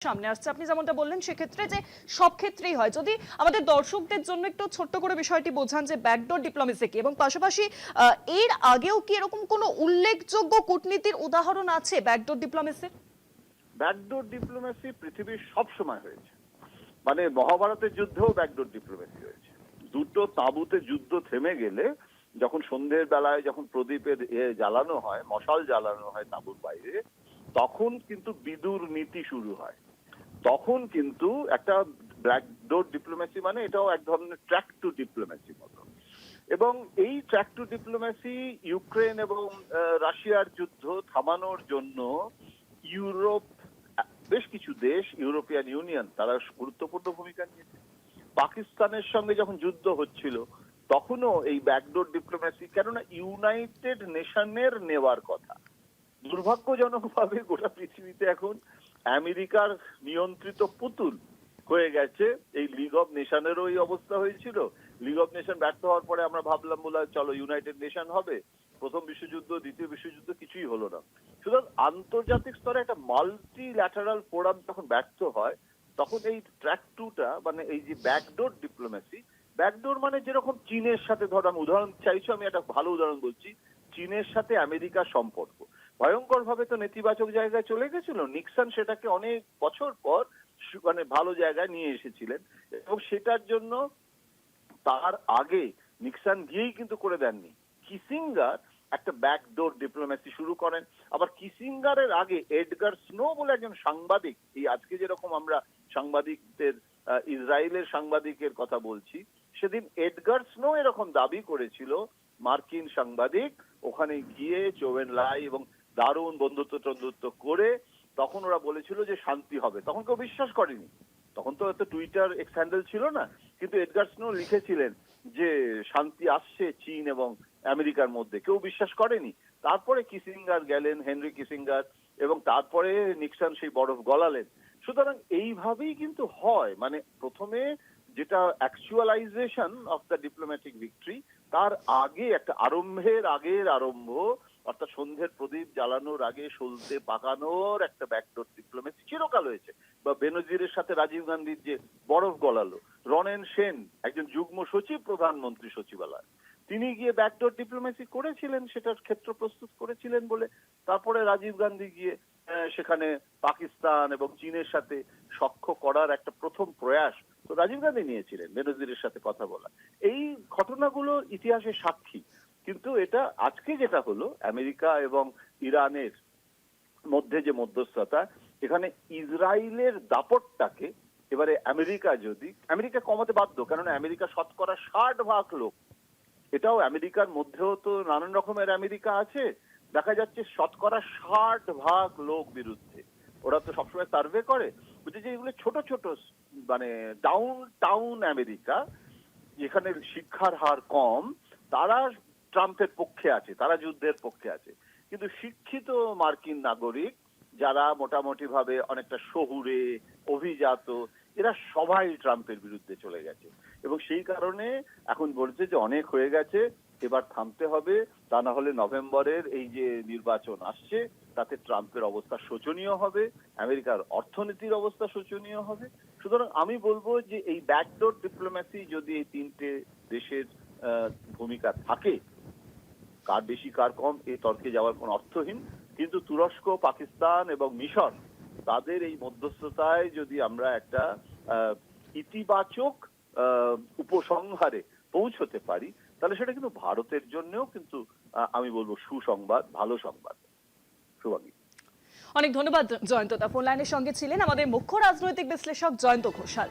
সামনে আসছে। আপনি যেমনটা বললেন সেক্ষেত্রে যে সব ক্ষেত্রেই হয়। যদি আমাদের দর্শকদের জন্য একটু ছোট্ট করে বিষয়টি বোঝান যে ব্যাকডোর ডিপ্লোমেসি কি, এবং পাশাপাশি এর আগেও কি এরকম কোনো উল্লেখযোগ্য কূটনীতির উদাহরণ আছে ব্যাকডোর ডিপ্লোমেসির? ব্যাকডোর ডিপ্লোমেসি পৃথিবীর সব সময় হয়েছে। মানে মহাভারতের যুদ্ধেও ব্যাকডোর ডিপ্লোমেসি হয়েছে। দুটো তাঁবুতে যুদ্ধ থেমে গেলে যখন সন্ধ্যের বেলায় যখন প্রদীপের জ্বালানো হয়, মশাল জ্বালানো হয় তাঁবুর বাইরে, তখন কিন্তু বিদুর নীতি শুরু হয়। তখন কিন্তু একটা ব্যাকডোর ডিপ্লোমেসি মানে এটাও এক ধরনের ট্র্যাক টু ডিপ্লোমেসি মতো। এবং এই ট্র্যাক টু ডিপ্লোমেসি ইউক্রেন এবং রাশিয়ার যুদ্ধ থামানোর জন্য ইউরোপ, বেশ কিছু দেশ, ইউরোপিয়ান ইউনিয়ন, তারা গুরুত্বপূর্ণ ভূমিকা নিয়েছে। পাকিস্তানের সঙ্গে যখন যুদ্ধ হচ্ছিল তখনও এই ব্যাকডোর ডিপ্লোমেসি, কেননা ইউনাইটেড নেশনের নেওয়ার কথা। দুর্ভাগ্যজনকভাবে গোটা পৃথিবীতে এখন আমেরিকার নিয়ন্ত্রিত পুতুল হয়ে গেছে। এই লিগ অফ নেশনেরও এই অবস্থা হয়েছিল। লিগ অফ নেশন ব্যর্থ হওয়ার পরে আমরা ভাবলাম বলে চলো ইউনাইটেড নেশন হবে। প্রথম বিশ্বযুদ্ধ, দ্বিতীয় বিশ্বযুদ্ধ কিছুই হলো না। সুতরাং আন্তর্জাতিক স্তরে একটা মাল্টিল্যাটারাল ফোরাম যখন ব্যর্থ হয়, তখন এই ট্র্যাক টুটা মানে এই যে ব্যাকডোর ডিপ্লোমেসি, ব্যাকডোর মানে যেরকম চীনের সাথে, ধরো আমি উদাহরণ চাইছি, আমি একটা ভালো উদাহরণ বলছি। চীনের সাথে আমেরিকার সম্পর্ক ভয়ঙ্কর ভাবে তো নেতিবাচক জায়গায় চলে গেছিল। নিক্সন সেটাকে অনেক বছর পর মানে ভালো জায়গায় নিয়ে এসেছিলেন, এবং সেটার জন্য তার আগে নিক্সন গিয়েই কিন্তু করে দেননি। কিসিঙ্গার একটা ব্যাকডোর ডিপ্লোমেসি শুরু করেন। আবার কিসিঙ্গারের আগে এডগার স্নো বলে একজন সাংবাদিক, এই আজকে যেরকম আমরা সাংবাদিকদের ইসরায়েলের সাংবাদিকের কথা বলছি, সেদিন এডগার স্নো এরকম দাবি করেছিল, মার্কিন সাংবাদিক, ওখানে গিয়ে চোভেন লাই এবং দারুণ বন্ধুত্ব টন্ধুত্ব করে তখন ওরা বলেছিল যে শান্তি হবে। তখন কেউ বিশ্বাস করেনি, তখন তো এত টুইটার এক্স হ্যান্ডেল ছিল না। কিন্তু এডগার স্নো লিখেছিলেন যে শান্তি আসছে চীন এবং আমেরিকার মধ্যে, কেউ বিশ্বাস করেনি। তারপরে কিসিঙ্গার গেলেন, হেনরি কিসিঙ্গার, এবং তারপরে নিক্সন সেই বরফ গলালেন। সুতরাং এইভাবেই কিন্তু হয়, মানে প্রথমে যেটা actualisation of the diplomatic victory, তার আগে একটা আরম্ভের আগের আরম্ভ, অর্থাৎ সন্ধ্যের প্রদীপ জ্বালানোর আগে সলতে পাকানোর একটা ব্যাকডোর ডিপ্লোমেসি চিরকাল হয়েছে। বা বেনজিরের সাথে রাজীব গান্ধীর যে বরফ গলালো, রনেন সেন একজন যুগ্ম সচিব প্রধানমন্ত্রী সচিবালয়, তিনি গিয়ে ব্যাকডোর ডিপ্লোমেসি করেছিলেন, সেটার ক্ষেত্র প্রস্তুত করেছিলেন বলে তারপরে রাজীব গান্ধী গিয়ে সেখানে পাকিস্তান এবং চীনের সাথে সখ্য করার একটা প্রথম প্রয়াস তো রাজীব গান্ধী নিয়েছিলেন, বেনজিরের সাথে কথা বলা। এই ঘটনাগুলো ইতিহাসের সাক্ষী। কিন্তু এটা আজকে যেটা হলো আমেরিকা এবং ইরানের মধ্যে যে মধ্যস্থতা, এখানে ইসরায়েলের দাপটটাকে এবারে আমেরিকা কমাতে বাধ্য, কেননা আমেরিকা শতকরা 60% লোক, এটাও আমেরিকার মধ্যেও তো নানান রকমের আমেরিকা আছে, দেখা যাচ্ছে শতকরা 60% লোক বিরুদ্ধে। ওরা তো সবসময় সার্ভে করে, বুঝছে যে এগুলো ছোট ছোট মানে ডাউন টাউন আমেরিকা, যেখানে শিক্ষার হার কম, তারা ট্রাম্পের পক্ষে আছে, তারা যুদ্ধের পক্ষে আছে। কিন্তু শিক্ষিত মার্কিন নাগরিক যারা মোটামুটি ভাবে অনেকটা শহুরে অভিজাত, এরা সবাই ট্রাম্পের বিরুদ্ধে চলে গেছে। এবং সেই কারণে এখন বলছে যে অনেক হয়ে গেছে, এবার থামতে হবে, তা না হলে নভেম্বরের এই যে নির্বাচন আসছে তাতে ট্রাম্পের অবস্থা শোচনীয় হবে, আমেরিকার অর্থনীতির অবস্থা শোচনীয় হবে। সুতরাং আমি বলবো যে এই ব্যাকডোর ডিপ্লোম্যাসি যদি এই তিনটে দেশের ভূমিকা থাকে, কার বেশি কার কম এই তর্কে যাওয়ার কোনো অর্থহীন। কিন্তু তুরস্ক, পাকিস্তান এবং মিশর, তাদের এই মধ্যস্থতায় যদি আমরা একটা ইতিবাচক উপসংহারে পৌঁছতে পারি, তাহলে সেটা কিন্তু ভারতের জন্যও কিন্তু আমি বলবো সুসংবাদ, ভালো সংবাদ। শুভাঙ্গী, অনেক ধন্যবাদ জয়ন্ত। ফোন লাইনের সঙ্গে ছিলেন আমাদের মুখ্য রাজনৈতিক বিশ্লেষক জয়ন্ত ঘোষাল।